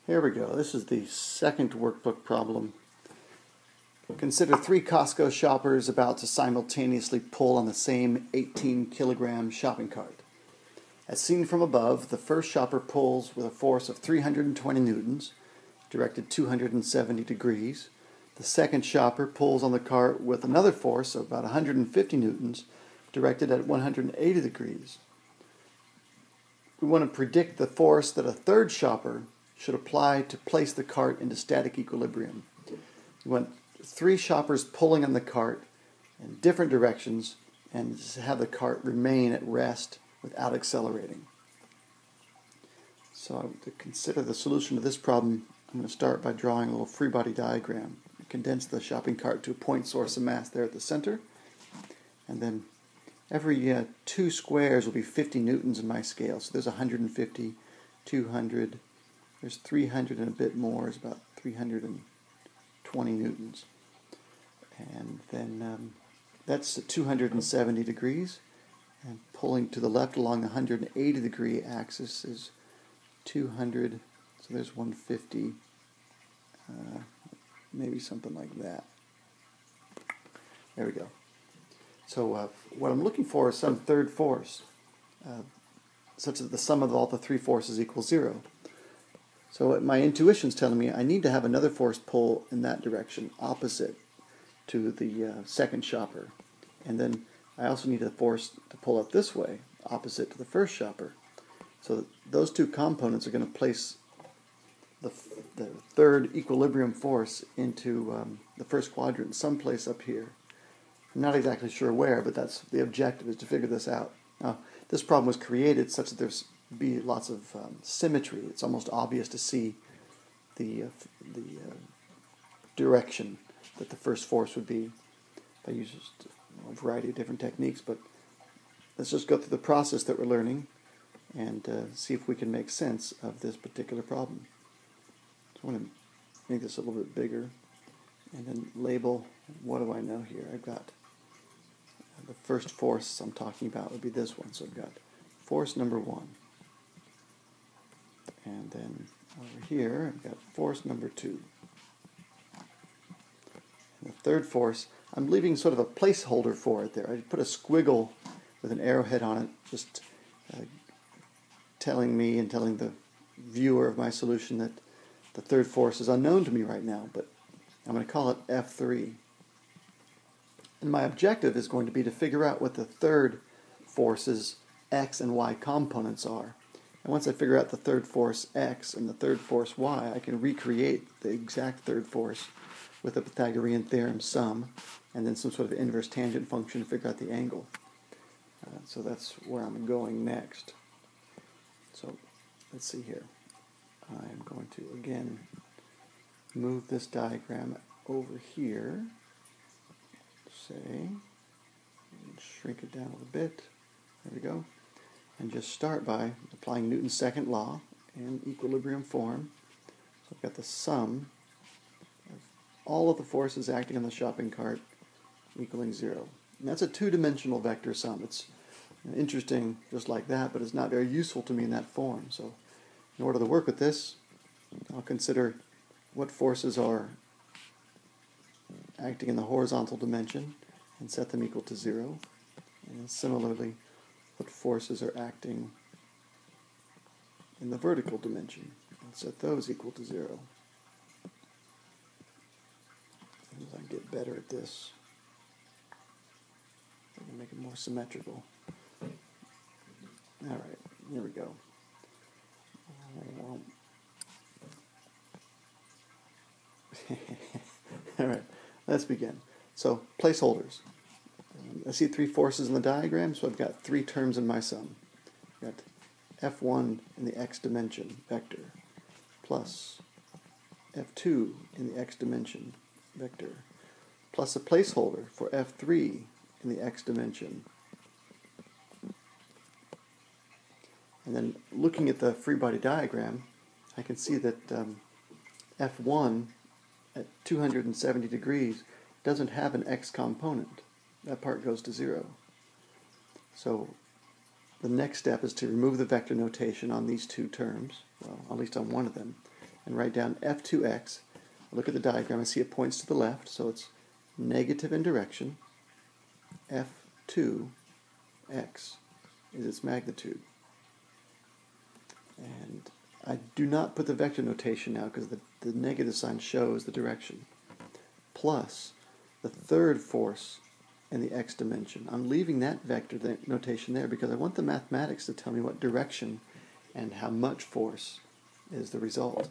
Here we go. This is the second workbook problem. Consider 3 Costco shoppers about to simultaneously pull on the same 18-kilogram shopping cart. As seen from above, the first shopper pulls with a force of 320 newtons, directed 270 degrees. The second shopper pulls on the cart with another force of about 150 newtons, directed at 180 degrees. We want to predict the force that a third shopper should apply to place the cart into static equilibrium. We want 3 shoppers pulling on the cart in different directions and have the cart remain at rest without accelerating. So to consider the solution to this problem, I'm going to start by drawing a little Freebody diagram. Condense the shopping cart to a point source of mass there at the center, and then every 2 squares will be 50 newtons in my scale. So there's 150, 200, there's 300 and a bit more, is about 320 newtons. And then that's at 270 degrees. And pulling to the left along the 180 degree axis is 200, so there's 150, maybe something like that. There we go. So what I'm looking for is some third force, such that the sum of all the 3 forces equals 0. So my intuition's telling me I need to have another force pull in that direction, opposite to the second shopper. And then I also need a force to pull up this way, opposite to the first shopper. So those 2 components are going to place the third equilibrium force into the first quadrant, someplace up here. I'm not exactly sure where, but that's the objective, is to figure this out. Now, this problem was created such that there's be lots of symmetry. It's almost obvious to see the direction that the first force would be. I use a variety of different techniques, but let's just go through the process that we're learning and see if we can make sense of this particular problem. So I want to make this a little bit bigger and then label, what do I know here? I've got the first force I'm talking about would be this one. So I've got force number 1. And then over here, I've got force number 2. And the third force, I'm leaving sort of a placeholder for it there. I put a squiggle with an arrowhead on it, just telling me and telling the viewer of my solution that the third force is unknown to me right now, but I'm going to call it F3. And my objective is going to be to figure out what the third force's X and Y components are. And once I figure out the third force X and the third force Y, I can recreate the exact third force with a Pythagorean theorem sum, and then some sort of inverse tangent function to figure out the angle. So that's where I'm going next. So let's see here. I'm going to, again, move this diagram over here, say, and shrink it down a little bit. There we go. And just start by applying Newton's second law in equilibrium form. So I've got the sum of all of the forces acting on the shopping cart equaling 0. And that's a 2-dimensional vector sum. It's interesting just like that, but it's not very useful to me in that form. So in order to work with this, I'll consider what forces are acting in the horizontal dimension and set them equal to 0. And similarly, what forces are acting in the vertical dimension and set those equal to 0. As I get better at this, I can make it more symmetrical. Alright, here we go. Alright, let's begin. So, placeholders. I see 3 forces in the diagram, so I've got 3 terms in my sum. I've got F1 in the x dimension vector, plus F2 in the x dimension vector, plus a placeholder for F3 in the x dimension. And then looking at the Freebody diagram, I can see that F1 at 270 degrees doesn't have an x component. That part goes to 0. So the next step is to remove the vector notation on these 2 terms, well, at least on one of them, and write down F2x. I look at the diagram, I see it points to the left, so it's negative in direction. F2x is its magnitude. And I do not put the vector notation now because the negative sign shows the direction. Plus the third force in the x dimension. I'm leaving that vector notation there because I want the mathematics to tell me what direction and how much force is the result.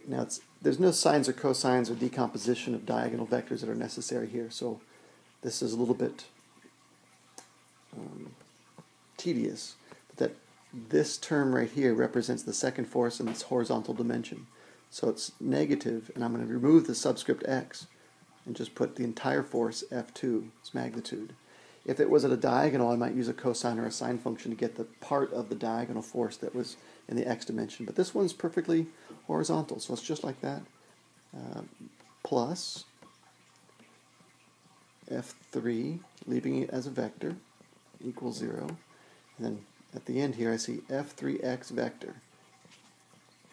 Now there's no sines or cosines or decomposition of diagonal vectors that are necessary here, so this is a little bit tedious. But that this term right here represents the second force in this horizontal dimension. So it's negative, and I'm going to remove the subscript x and just put the entire force F2, its magnitude. If it was at a diagonal, I might use a cosine or a sine function to get the part of the diagonal force that was in the x dimension. But this one's perfectly horizontal, so it's just like that. Plus F3, leaving it as a vector, equals 0. And then at the end here, I see F3x vector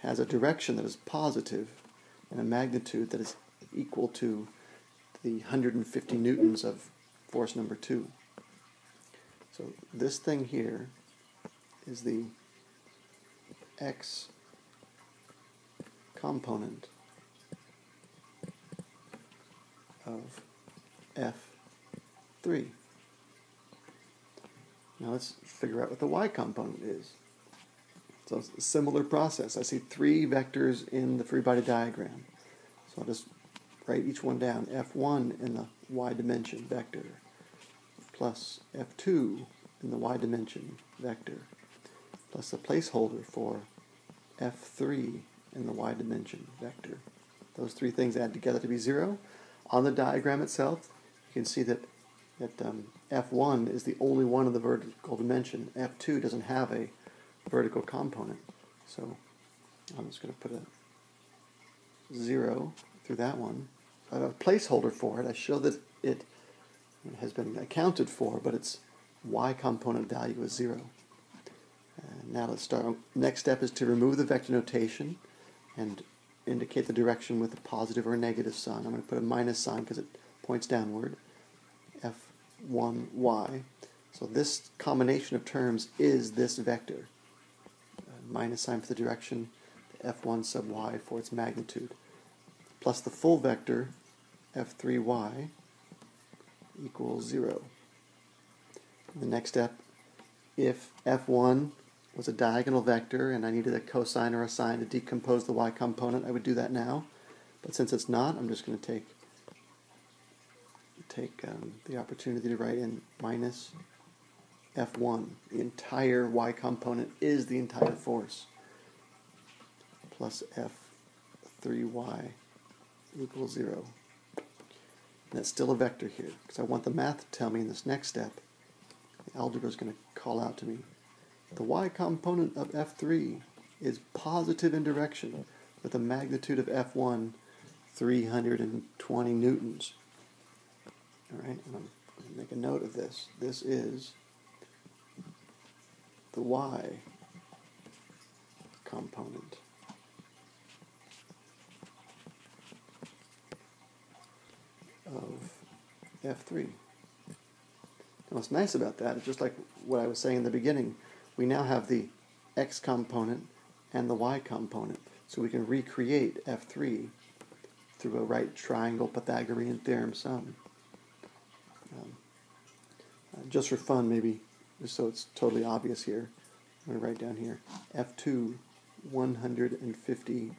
has a direction that is positive and a magnitude that is equal to the 150 newtons of force number 2. So this thing here is the x component of F3. Now let's figure out what the y component is. So it's a similar process. I see 3 vectors in the Freebody diagram. So I'll just write each one down. F1 in the y dimension vector plus F2 in the y dimension vector plus a placeholder for F3 in the y dimension vector. Those 3 things add together to be 0. On the diagram itself, you can see that F1 is the only one of the vertical dimension. F2 doesn't have a vertical component. So I'm just going to put a 0 through that one. I have a placeholder for it. I show that it has been accounted for, but its y component value is 0. And now let's start. Next step is to remove the vector notation and indicate the direction with a positive or a negative sign. I'm going to put a minus sign because it points downward. F1y. So this combination of terms is this vector. Minus sign for the direction, the F1 sub y for its magnitude, plus the full vector F3y equals 0. The next step, if F1 was a diagonal vector and I needed a cosine or a sine to decompose the y component, I would do that now. But since it's not, I'm just going to take the opportunity to write in minus F1. The entire y component is the entire force, plus F3y equals 0. And that's still a vector here, because I want the math to tell me in this next step, the algebra is going to call out to me, the y component of F3 is positive in direction with a magnitude of F1 320 newtons. Alright, and I'm going to make a note of this. This is the y component of F3. Now what's nice about that is just like what I was saying in the beginning, we now have the x component and the y component, so we can recreate F3 through a right triangle Pythagorean theorem sum. Just for fun, maybe, just so it's totally obvious here, I'm going to write down here F2 150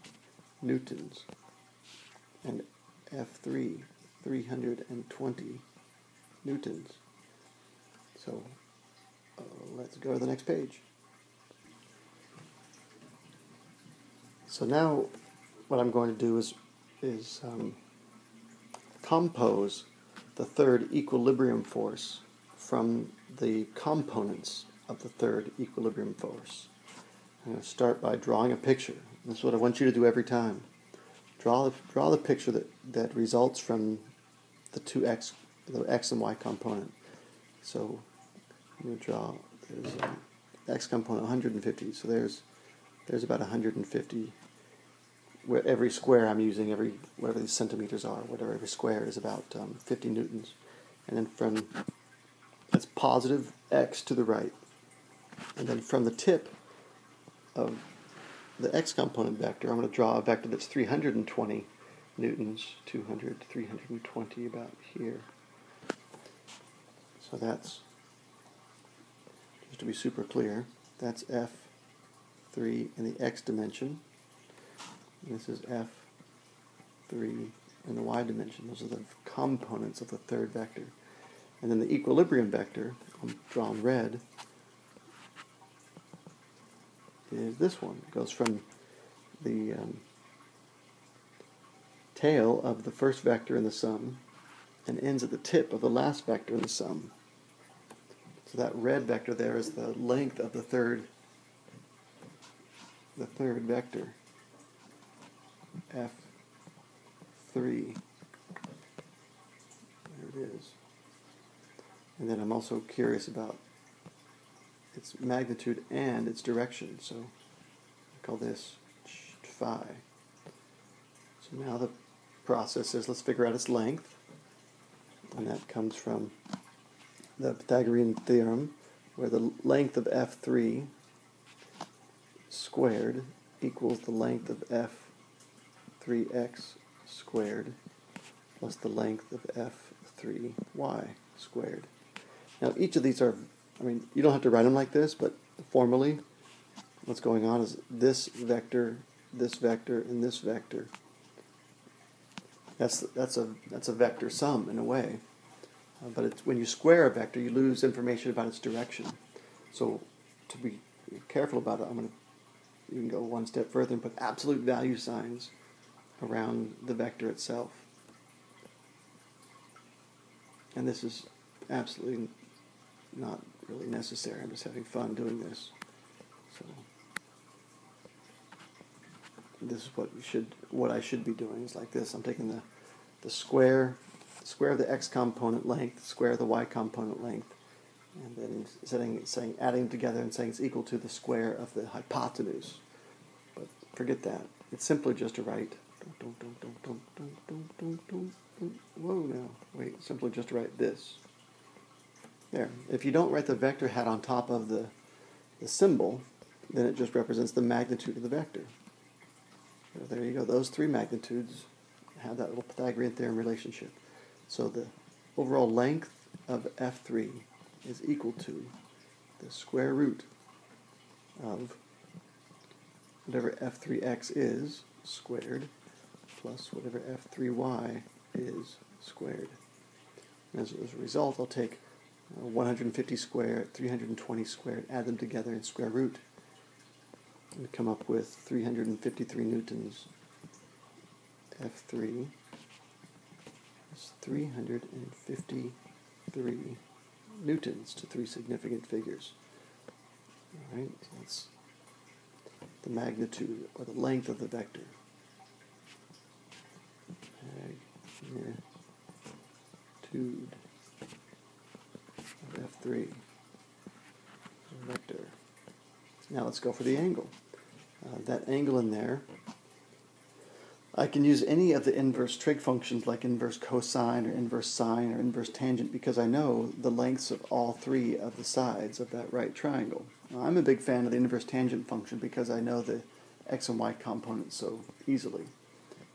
newtons and F3 320 newtons. So let's go to the next page. So now what I'm going to do is compose the third equilibrium force from the components of the third equilibrium force. I'm going to start by drawing a picture. This is what I want you to do every time. Draw the picture that results from the x and y component. So I'm going to draw, there's x component 150, so there's about 150 where every square I'm using, whatever these centimeters are, whatever every square is about 50 newtons. And then that's positive x to the right. And then from the tip of the x component vector, I'm going to draw a vector that's 320 newtons, 200, 320 about here. So that's, just to be super clear, that's F3 in the x dimension. And this is F3 in the y dimension. Those are the components of the third vector. And then the equilibrium vector, I'm drawing red, is this one. It goes from the tail of the first vector in the sum and ends at the tip of the last vector in the sum. So that red vector there is the length of the third vector, F3. There it is. And then I'm also curious about its magnitude and its direction, so I call this phi. So now the process is, let's figure out its length, and that comes from the Pythagorean theorem, where the length of F3 squared equals the length of F3x squared plus the length of F3y squared. Now each of these are, you don't have to write them like this, but formally what's going on is this vector, and this vector. That's a vector sum in a way. But when you square a vector, you lose information about its direction. So to be careful about it, you can go one step further and put absolute value signs around the vector itself. And this is absolutely not really necessary. I'm just having fun doing this. So this is what I should be doing is like this. I'm taking the square of the x component length, square of the y component length, and then adding together and saying it's equal to the square of the hypotenuse. But forget that. It's simply just to write. Whoa, now wait. Simply just to write this. There. If you don't write the vector hat on top of the symbol, then it just represents the magnitude of the vector. So there you go. Those three magnitudes have that little Pythagorean theorem relationship. So the overall length of F3 is equal to the square root of whatever F3x is squared plus whatever F3y is squared. And as a result, I'll take 150 squared, 320 squared, add them together and square root, and come up with 353 newtons. F3 is 353 newtons to three significant figures. All right, so that's the magnitude or the length of the vector. Magnitude of F3 vector. Now let's go for the angle. That angle in there, I can use any of the inverse trig functions like inverse cosine or inverse sine or inverse tangent because I know the lengths of all three of the sides of that right triangle. Now, I'm a big fan of the inverse tangent function because I know the x and y components so easily.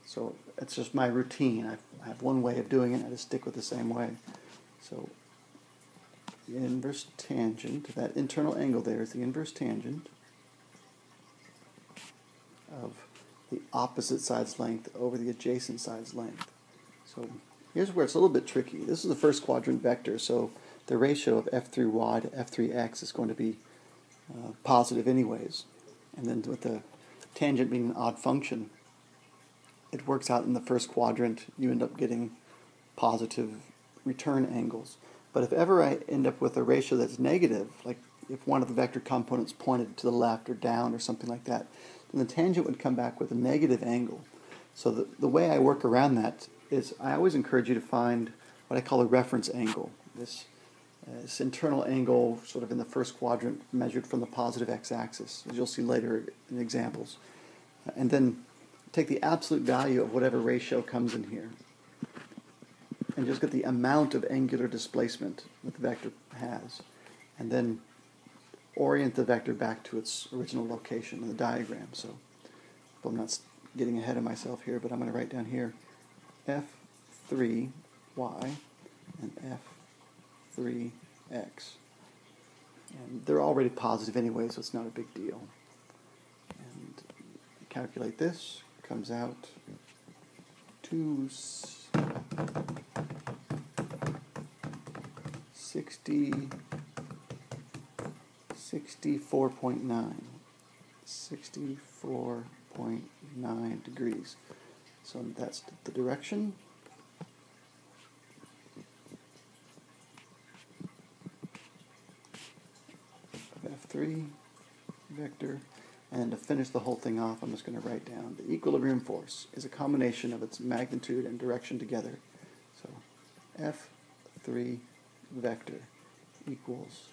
So it's just my routine. I have one way of doing it, I just stick with the same way. So the inverse tangent, that internal angle there is the inverse tangent of the opposite side's length over the adjacent side's length. So here's where it's a little bit tricky. This is the first quadrant vector, so the ratio of f3y to f3x is going to be positive anyways. And then with the tangent being an odd function, it works out in the first quadrant. You end up getting positive return angles. But if ever I end up with a ratio that's negative, like if one of the vector components pointed to the left or down or something like that, then the tangent would come back with a negative angle. So the way I work around that is I always encourage you to find what I call a reference angle. This internal angle sort of in the first quadrant measured from the positive x-axis, as you'll see later in examples. And then take the absolute value of whatever ratio comes in here and just get the amount of angular displacement that the vector has, and then orient the vector back to its original location in the diagram. So I'm not getting ahead of myself here, but I'm going to write down here F3y and F3x. And they're already positive anyway, so it's not a big deal. And calculate this, comes out to 64.9. 64.9 degrees. So that's the direction. Of F3 vector. And to finish the whole thing off, I'm just going to write down the equilibrium force is a combination of its magnitude and direction together. So F3 vector equals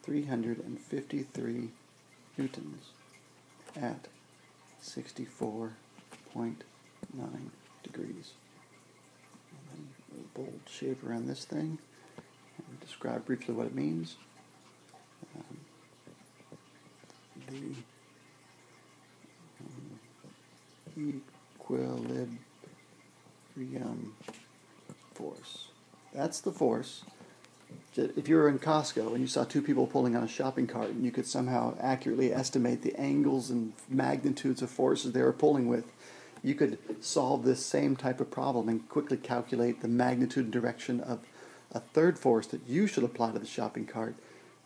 353 newtons at 64.9 degrees. And then a bold shape around this thing and describe briefly what it means. The equilibrium force. That's the force. If you were in Costco and you saw two people pulling on a shopping cart and you could somehow accurately estimate the angles and magnitudes of forces they were pulling with, you could solve this same type of problem and quickly calculate the magnitude and direction of a third force that you should apply to the shopping cart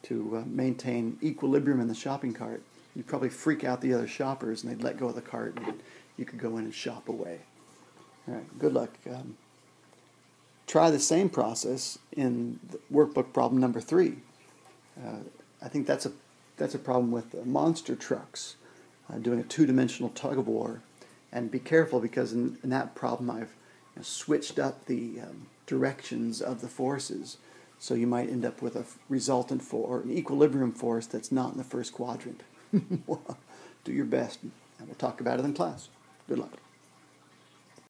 to maintain equilibrium in the shopping cart. You'd probably freak out the other shoppers and they'd let go of the cart and you could go in and shop away. All right, good luck. Try the same process in the workbook problem number 3. I think that's a problem with monster trucks doing a two-dimensional tug-of-war. And be careful, because in that problem I've switched up the directions of the forces. So you might end up with a resultant force, an equilibrium force that's not in the first quadrant. Do your best, and we'll talk about it in class. Good luck.